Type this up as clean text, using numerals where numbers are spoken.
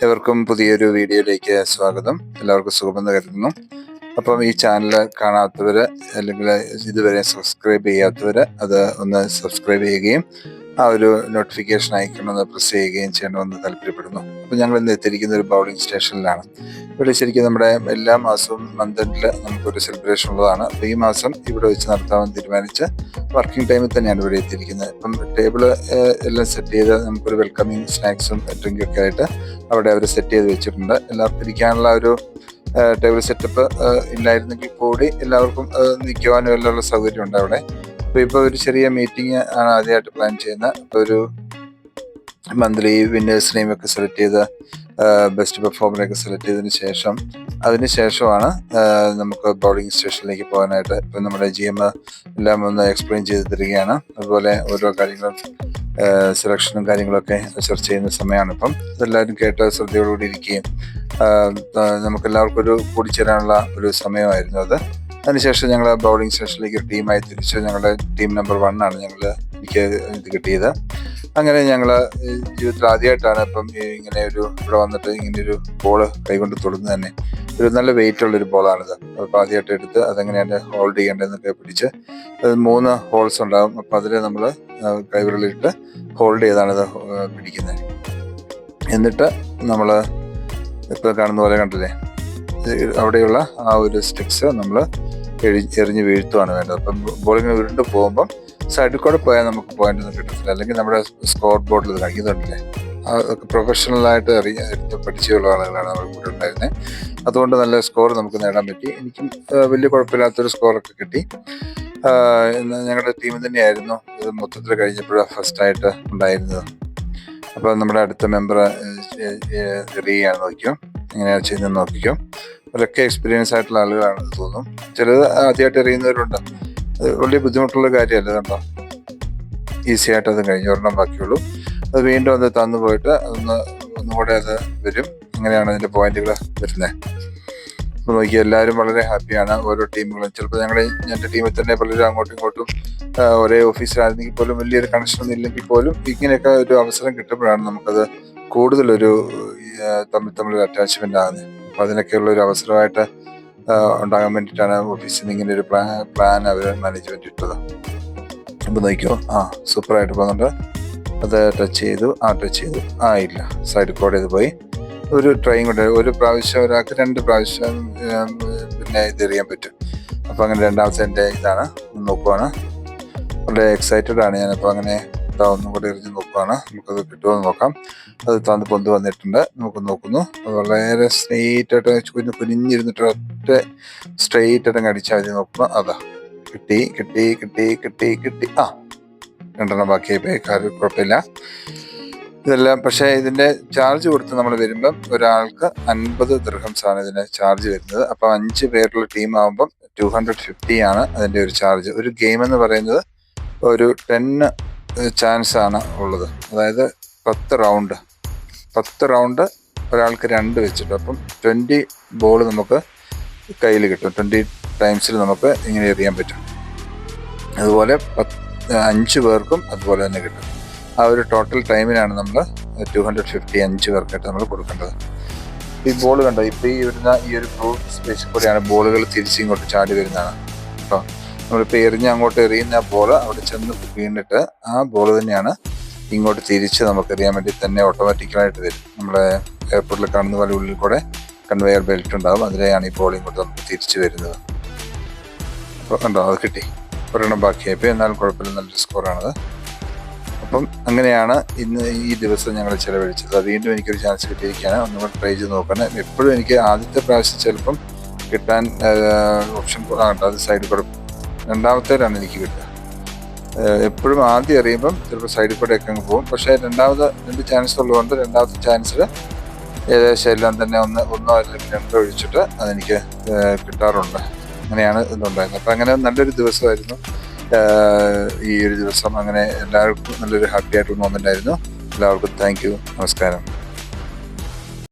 എവർക്കും പുതിയൊരു വീഡിയോയിലേക്ക് സ്വാഗതം. എല്ലാവർക്കും സുഖമെന്ന് കരുതുന്നു. അപ്പം ഈ ചാനൽ കാണാത്തവർ അല്ലെങ്കിൽ ഇതുവരെ സബ്സ്ക്രൈബ് ചെയ്യാത്തവർ അത് ഒന്ന് സബ്സ്ക്രൈബ് ചെയ്യുകയും ആ ഒരു നോട്ടിഫിക്കേഷൻ ഐക്കൺ ഒന്ന് പ്രസ് ചെയ്യുകയും ചെയ്യണമെന്ന് താല്പര്യപ്പെടുന്നു. അപ്പം ഞങ്ങൾ ഇന്ന് എത്തിയിരിക്കുന്ന ഒരു ബൗളിംഗ് സ്റ്റേഷനിലാണ്. ഇവിടെ ശരിക്കും നമ്മുടെ എല്ലാ മാസവും മന്ത് എൻഡിൽ നമുക്കൊരു സെലിബ്രേഷൻ ഉള്ളതാണ്. അപ്പോൾ ഈ മാസം ഇവിടെ വെച്ച് നടത്താമെന്ന് തീരുമാനിച്ച് വർക്കിംഗ് ടൈമിൽ തന്നെയാണ് ഇവിടെ എത്തിയിരിക്കുന്നത്. ഇപ്പം ടേബിൾ എല്ലാം സെറ്റ് ചെയ്ത് നമുക്കൊരു വെൽക്കമിങ് സ്നാക്സും ഡ്രിങ്കും ഒക്കെ ആയിട്ട് അവിടെ അവർ സെറ്റ് ചെയ്ത് വെച്ചിട്ടുണ്ട്. എല്ലാവർക്കും ഇരിക്കാനുള്ള ഒരു ടേബിൾ സെറ്റപ്പ് ഇല്ലായിരുന്നെങ്കിൽ കൂടി എല്ലാവർക്കും നിൽക്കുവാനും എല്ലാം ഉള്ള സൗകര്യം ഉണ്ട് അവിടെ. അപ്പോൾ ഇപ്പോൾ ഒരു ചെറിയ മീറ്റിംഗ് ആണ് ആദ്യമായിട്ട് പ്ലാൻ ചെയ്യുന്നത്. അപ്പോൾ ഒരു മന്ത്ലി വിന്നേഴ്സിനെയും ഒക്കെ സെലക്ട് ചെയ്ത് ബെസ്റ്റ് പെർഫോമറെയൊക്കെ സെലക്ട് ചെയ്തതിന് ശേഷമാണ് നമുക്ക് ബൗളിംഗ് സ്റ്റേഷനിലേക്ക് പോകാനായിട്ട് ഇപ്പം നമ്മുടെ GM എല്ലാം ഒന്ന് എക്സ്പ്ലെയിൻ ചെയ്ത് തരികയാണ്. അതുപോലെ ഓരോ കാര്യങ്ങളും സെലക്ഷനും കാര്യങ്ങളൊക്കെ ചർച്ച ചെയ്യുന്ന സമയമാണ് ഇപ്പം. അതെല്ലാവരും കേട്ട് ശ്രദ്ധയോടുകൂടി ഇരിക്കുകയും നമുക്കെല്ലാവർക്കും ഒരു കൂടിച്ചേരാനുള്ള ഒരു സമയമായിരുന്നു അത്. അതിനുശേഷം ഞങ്ങൾ ബൗളിംഗ് സ്റ്റേഷനിലേക്ക് ഒരു ടീമായി തിരിച്ചു. ഞങ്ങളുടെ ടീം നമ്പർ 1 ആണ് എനിക്ക് ഇത് കിട്ടിയത്. അങ്ങനെ ഞങ്ങൾ ജീവിതത്തിൽ ആദ്യമായിട്ടാണ് ഇപ്പം ഇങ്ങനെ ഇവിടെ വന്നിട്ട് ഇങ്ങനെയൊരു ബോൾ കൈകൊണ്ട് തൊടുന്നത് തന്നെ. ഒരു നല്ല വെയിറ്റ് ഉള്ളൊരു ബോളാണിത്. അപ്പോൾ ആദ്യമായിട്ട് എടുത്ത് അതെങ്ങനെയാണ് ഹോൾഡ് ചെയ്യേണ്ടതെന്നൊക്കെ പിടിച്ച് 3 ഹോൾസ് ഉണ്ടാകും. അപ്പോൾ അതിൽ നമ്മൾ കൈവിരലിട്ട് ഹോൾഡ് ചെയ്താണിത് പിടിക്കുന്നത്. എന്നിട്ട് നമ്മൾ ഇപ്പോൾ കാണുന്ന പോലെ കണ്ടില്ലേ, അവിടെയുള്ള ആ ഒരു സ്റ്റിക്സ് നമ്മൾ എറിഞ്ഞ് വീഴ്ത്തുകയാണ് വേണ്ടത്. അപ്പം ബോളിങ്ങനെ ഉരുണ്ട് പോകുമ്പം സൈഡിൽ കൂടെ പോയാൽ നമുക്ക് പോയിന്റ് ഒന്നും കിട്ടത്തില്ല. അല്ലെങ്കിൽ നമ്മുടെ സ്കോർ ബോർഡിൽ ഇത് കാണിക്കുന്നുണ്ടല്ലേ, അതൊക്കെ പ്രൊഫഷണലായിട്ട് എറിഞ്ഞ് പഠിച്ചുള്ള ആളുകളാണ് അവർ കൂടെ ഉണ്ടായിരുന്നത്. അതുകൊണ്ട് നല്ല സ്കോർ നമുക്ക് നേടാൻ പറ്റി. എനിക്കും വലിയ കുഴപ്പമില്ലാത്തൊരു സ്കോറൊക്കെ കിട്ടി. ഞങ്ങളുടെ ടീമിൽ തന്നെയായിരുന്നു ഇത് മൊത്തത്തിൽ കഴിഞ്ഞപ്പോഴാണ് ഫസ്റ്റായിട്ട് ഉണ്ടായിരുന്നത്. അപ്പോൾ നമ്മുടെ അടുത്ത മെമ്പർ എറിയാണ് നോക്കിയോ, എങ്ങനെയാണ് ചെയ്യുന്നത് നോക്കിക്കോ. അവരൊക്കെ എക്സ്പീരിയൻസ് ആയിട്ടുള്ള ആളുകളാണെന്ന് തോന്നും. ചിലത് ആദ്യമായിട്ട് എറിയുന്നവരുണ്ട്. അത് വലിയ ബുദ്ധിമുട്ടുള്ള കാര്യമല്ല കേട്ടോ. ഈസി ആയിട്ട് അത് കഴിഞ്ഞ് ഒരെണ്ണം ബാക്കിയുള്ളൂ. അത് വീണ്ടും അത് തന്നു പോയിട്ട് ഒന്നുകൂടെ അത് വരും. അങ്ങനെയാണ് അതിൻ്റെ പോയിന്റുകൾ വരുന്നത്. അപ്പോൾ നോക്കി എല്ലാവരും വളരെ ഹാപ്പിയാണ്. ഓരോ ടീമുകളും ചിലപ്പോൾ എൻ്റെ ടീമിൽ തന്നെ പലരും അങ്ങോട്ടും ഇങ്ങോട്ടും ഒരേ ഓഫീസിലായിരുന്നെങ്കിൽ പോലും വലിയൊരു കണക്ഷനൊന്നും ഇല്ലെങ്കിൽ പോലും ഇങ്ങനെയൊക്കെ ഒരു അവസരം കിട്ടുമ്പോഴാണ് നമുക്കത് കൂടുതലൊരു തമ്മിൽ അറ്റാച്ച്മെൻ്റ് ആകുന്നത്. അപ്പോൾ അതിനൊക്കെയുള്ള ഒരു അവസരമായിട്ട് ഉണ്ടാകാൻ വേണ്ടിയിട്ടാണ് ഓഫീസിൽ നിന്ന് ഇങ്ങനെ ഒരു പ്ലാൻ അവർ മാനേജ്മെൻറ്റ് ഇട്ടത്. അപ്പോൾ നോക്കിയോ, സൂപ്പറായിട്ട് പോകുന്നുണ്ട്. അത് ടച്ച് ചെയ്തു. ഇല്ല, സൈഡിൽ കൂടെ ഇത് പോയി. ഒരു ട്രൈയും കൊണ്ട് ഒരു പ്രാവശ്യം ഒരാൾക്ക് 2 പ്രാവശ്യം പിന്നെ ഇതെറിയാൻ പറ്റും. അപ്പോൾ അങ്ങനെ രണ്ടാമത്തെ എൻ്റെ ഇതാണ് നോക്കുവാണ്. വളരെ എക്സൈറ്റഡ് ആണ് ഞാനപ്പോൾ. അങ്ങനെ ഒന്നും കൂടെ എറിഞ്ഞ് നോക്കുവാണ്. നമുക്കത് കിട്ടുമെന്ന് നോക്കാം. അത് തന്ന് പൊന്ത് വന്നിട്ടുണ്ട്. നമുക്ക് നോക്കുന്നു. വളരെ സ്ട്രെയിറ്റായിട്ട് കുനിഞ്ഞിരുന്നിട്ട് ഒറ്റ സ്ട്രെയിറ്റായിട്ട് അടിച്ചാൽ മതി. നോക്കുമ്പോൾ അതാ കിട്ടി. 2 ബാക്കിയായി കുഴപ്പമില്ല. ഇതെല്ലാം പക്ഷേ ഇതിൻ്റെ ചാർജ് കൊടുത്ത് നമ്മൾ വരുമ്പം ഒരാൾക്ക് 50 ദിർഹംസ് ആണ് ഇതിന് ചാർജ് വരുന്നത്. അപ്പോൾ 5 പേരുള്ള ടീം ആകുമ്പം 250 ആണ് അതിൻ്റെ ഒരു ചാർജ്. ഒരു ഗെയിം എന്ന് പറയുന്നത് ഒരു 10 ചാൻസ് ആണ് ഉള്ളത്. അതായത് 10 റൗണ്ട് ഒരാൾക്ക് 2 വെച്ചിട്ട്. അപ്പം 20 ബോൾ നമുക്ക് കയ്യിൽ കിട്ടും. 20 ടൈംസിൽ നമുക്ക് ഇങ്ങനെ എറിയാൻ പറ്റും. അതുപോലെ 5 പേർക്കും അതുപോലെ തന്നെ കിട്ടും. ആ ഒരു ടോട്ടൽ ടൈമിനാണ് നമ്മൾ 250 5 പേർക്കായിട്ട് നമ്മൾ കൊടുക്കേണ്ടത്. ഈ ബോൾ കണ്ടോ, ഇപ്പോൾ ഈ ഒരു ബ്ലൂ സ്പേസിൽ കൂടെയാണ് ബോളുകൾ തിരിച്ചിങ്ങോട്ട് ചാടി വരുന്നതാണ്. അപ്പോൾ നമ്മളിപ്പോൾ അങ്ങോട്ട് എറിയുന്ന ആ ബോൾ അവിടെ ചെന്ന് വീണിട്ട് ആ ബോൾ തന്നെയാണ് ഇങ്ങോട്ട് തിരിച്ച് നമുക്ക് എറിയാൻ വേണ്ടി തന്നെ ഓട്ടോമാറ്റിക്കലായിട്ട് വരും. നമ്മുടെ എയർപോർട്ടിൽ കാണുന്ന പോലെ ഉള്ളിൽ കൂടെ കൺവെയർ ബെൽറ്റ് ഉണ്ടാകും. അതിലെയാണ് ഈ ബോൾ ഇങ്ങോട്ട് നമുക്ക് തിരിച്ച് വരുന്നത്. അപ്പോൾ കണ്ടോ, അത് കിട്ടി. ഒരെണ്ണം ബാക്കിയായിപ്പോൾ. എന്നാലും കുഴപ്പമില്ല, നല്ലൊരു സ്കോറാണത്. അപ്പം അങ്ങനെയാണ് ഇന്ന് ഈ ദിവസം ഞങ്ങൾ ചിലവഴിച്ചത്. വീണ്ടും എനിക്കൊരു ചാൻസ് കിട്ടിയിരിക്കുകയാണ്. ഒന്നുകൂടെ ട്രൈ ചെയ്ത് നോക്കണം. എപ്പോഴും എനിക്ക് ആദ്യത്തെ പ്രാവശ്യം ചിലപ്പം കിട്ടാൻ ഓപ്ഷൻ അത് സൈഡിൽ കൂടെ, രണ്ടാമത്തേലാണ് എനിക്ക് കിട്ടുക. എപ്പോഴും ആദ്യം എറിയുമ്പം ചിലപ്പോൾ സൈഡിൽ കൂടെ ഒക്കെ അങ്ങ് പോകും. പക്ഷേ 2 ചാൻസ് ഉള്ളതുകൊണ്ട് രണ്ടാമത്തെ ചാൻസിൽ ഏകദേശം എല്ലാം തന്നെ ഒന്നോ അല്ലെങ്കിൽ 2 ഒഴിച്ചിട്ട് അതെനിക്ക് കിട്ടാറുണ്ട്. അങ്ങനെയാണ് ഇതുണ്ടായിരുന്നത്. അപ്പം അങ്ങനെ നല്ലൊരു ദിവസമായിരുന്നു ഈ ഒരു ദിവസം. അങ്ങനെ എല്ലാവർക്കും നല്ലൊരു ഹാപ്പി ആയിട്ടുള്ള മൊമെൻ്റ് ആയിരുന്നു. എല്ലാവർക്കും താങ്ക് യു. നമസ്കാരം.